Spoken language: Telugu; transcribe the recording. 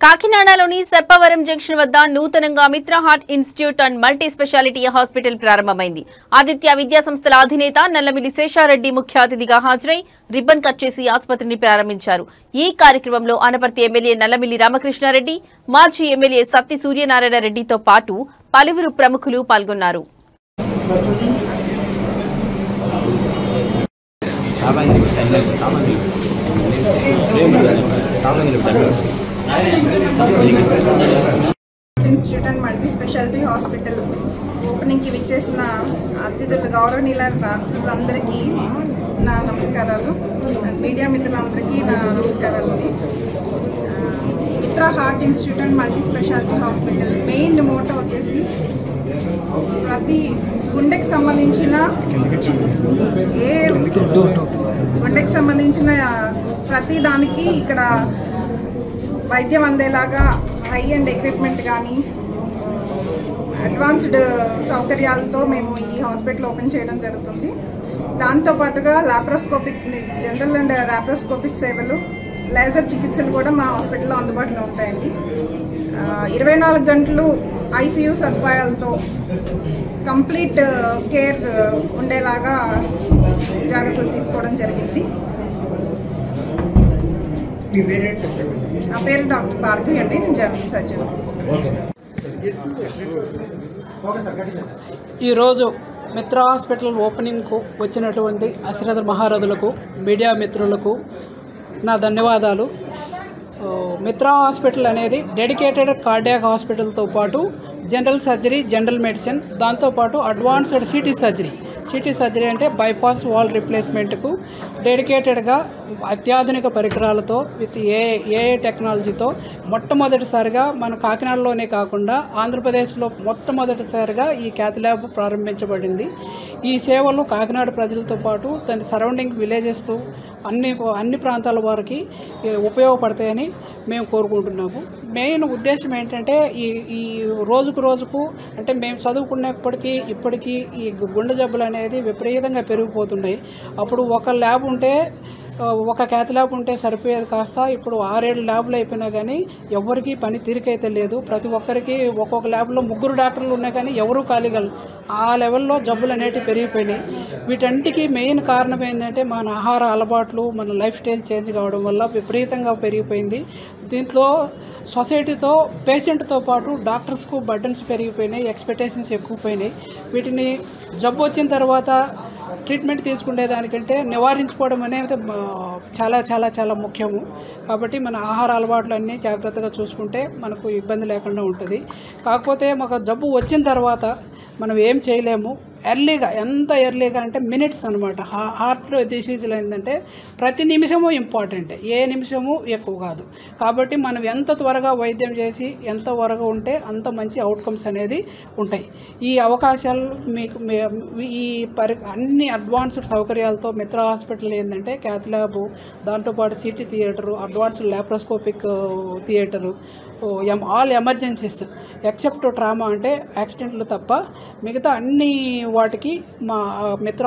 కాకినాడలోని సెప్పవరం జంక్షన్ వద్ద నూతనంగా మిత్ర heart institute and multi speciality hospital ప్రారంభమైంది. ఆదిత్య విద్యా సంస్థల అధినేత నల్లమిల్లి శేషారెడ్డి ముఖ్య అతిథిగా హాజరై రిబ్బన్ కట్ చేసి ఆసుపత్రిని ప్రారంభించారు. ఈ కార్యక్రమంలో అనపర్తి ఎమ్మెల్యే నల్లమిల్లి రామకృష్ణారెడ్డి, మాజీ ఎమ్మెల్యే సత్తి సూర్యనారాయణ రెడ్డితో పాటు పలువురు ప్రముఖులు పాల్గొన్నారు. Institute and multi speciality hospital ఓపెనింగ్కి విచ్చేసిన అతిథులు గౌరవనీయులందరికీ నా నమస్కారాలు. మీడియా మిత్రులందరికీ నా నమస్కారాలు. మిత్ర heart institute and multi speciality hospital main motto వచ్చేసి ప్రతి గుండెకి సంబంధించిన ప్రతి దానికి ఇక్కడ వైద్యం అందేలాగా హై అండ్ ఎక్విప్మెంట్ కానీ అడ్వాన్స్డ్ సౌకర్యాలతో మేము ఈ హాస్పిటల్ ఓపెన్ చేయడం జరుగుతుంది. దాంతోపాటుగా లాప్రోస్కోపిక్ జనరల్ అండ్ లాప్రోస్కోపిక్ సేవలు, లేజర్ చికిత్సలు కూడా మా హాస్పిటల్లో అందుబాటులో ఉంటాయండి. 24 గంటలు ఐసీయూ సదుపాయాలతో కంప్లీట్ కేర్ ఉండేలాగా జాగ్రత్తలు తీసుకోవడం జరిగింది. నా పేరు డాక్టర్ భార్గవి అండి. నేను జనరల్ సర్జన్. ఈరోజు మిత్ర హాస్పిటల్ ఓపెనింగ్కు వచ్చినటువంటి అశ్రథ మహారథులకు, మీడియా మిత్రులకు నా ధన్యవాదాలు. మిత్ర హాస్పిటల్ అనేది డెడికేటెడ్ కార్డియాక్ హాస్పిటల్తో పాటు జనరల్ సర్జరీ, జనరల్ మెడిసిన్, దాంతోపాటు అడ్వాన్స్డ్ సిటీ సర్జరీ అంటే బైపాస్ వాల్ రిప్లేస్మెంట్కు డెడికేటెడ్గా అత్యాధునిక పరికరాలతో విత్ ఏ టెక్నాలజీతో మొట్టమొదటిసారిగా మన కాకినాడలోనే కాకుండా ఆంధ్రప్రదేశ్లో మొట్టమొదటిసారిగా ఈ క్యాథ్ ల్యాబ్ ప్రారంభించబడింది. ఈ సేవలు కాకినాడ ప్రజలతో పాటు దాని సరౌండింగ్ విలేజెస్ అన్ని ప్రాంతాల వారికి ఉపయోగపడతాయని మేము కోరుకుంటున్నాము. మెయిన్ ఉద్దేశం ఏంటంటే ఈ రోజుకు అంటే మేము చదువుకున్నప్పటికీ ఇప్పటికీ ఈ గుండె జబ్బులు అనేది విపరీతంగా పెరిగిపోతున్నాయి. అప్పుడు ఒక ల్యాబ్ ఉంటే, ఒక క్యాథ్ ల్యాబ్ ఉంటే సరిపోయేది కాస్త ఇప్పుడు 6-7 ల్యాబ్లు అయిపోయినా కానీ ఎవరికి పని తీరికైతే లేదు. ప్రతి ఒక్కరికి ఒక్కొక్క ల్యాబ్లో 3 డాక్టర్లు ఉన్నా కానీ ఎవరూ ఖాళీగా ఆ లెవెల్లో జబ్బులు అనేవి పెరిగిపోయినాయి. వీటన్నిటికీ మెయిన్ కారణం ఏంటంటే మన ఆహార అలవాట్లు, మన లైఫ్ స్టైల్ చేంజ్ కావడం వల్ల విపరీతంగా పెరిగిపోయింది. దీంట్లో సొసైటీతో, పేషెంట్తో పాటు డాక్టర్స్కు బర్డన్స్ పెరిగిపోయినాయి, ఎక్స్పెక్టేషన్స్ ఎక్కువపోయినాయి. వీటిని జబ్బు వచ్చిన తర్వాత ట్రీట్మెంట్ తీసుకునే దానికంటే నివారించుకోవడం అనేది చాలా చాలా చాలా ముఖ్యము. కాబట్టి మన ఆహార అలవాట్లు అన్నీ జాగ్రత్తగా చూసుకుంటే మనకు ఇబ్బంది లేకుండా ఉంటుంది. కాకపోతే మాకు జబ్బు వచ్చిన తర్వాత మనం ఏం చేయలేము. ఎంత ఎర్లీగా అంటే మినిట్స్ అనమాట. హార్ట్ డిసీజులు ఏంటంటే ప్రతి నిమిషము ఇంపార్టెంట్, ఏ నిమిషము ఎక్కువ కాదు. కాబట్టి మనం ఎంత త్వరగా వైద్యం చేసి ఎంత త్వరగా ఉంటే అంత మంచి అవుట్కమ్స్ అనేది ఉంటాయి. ఈ అవకాశాలు మీకు అన్ని అడ్వాన్స్డ్ సౌకర్యాలతో మిత్ర హాస్పిటల్ ఏంటంటే క్యాథ్ ల్యాబ్, దాంతోపాటు city theatre, advanced laparoscopic theatre, all emergencies except trauma అంటే యాక్సిడెంట్లు తప్ప మిగతా అన్ని వాటికి మా మిత్ర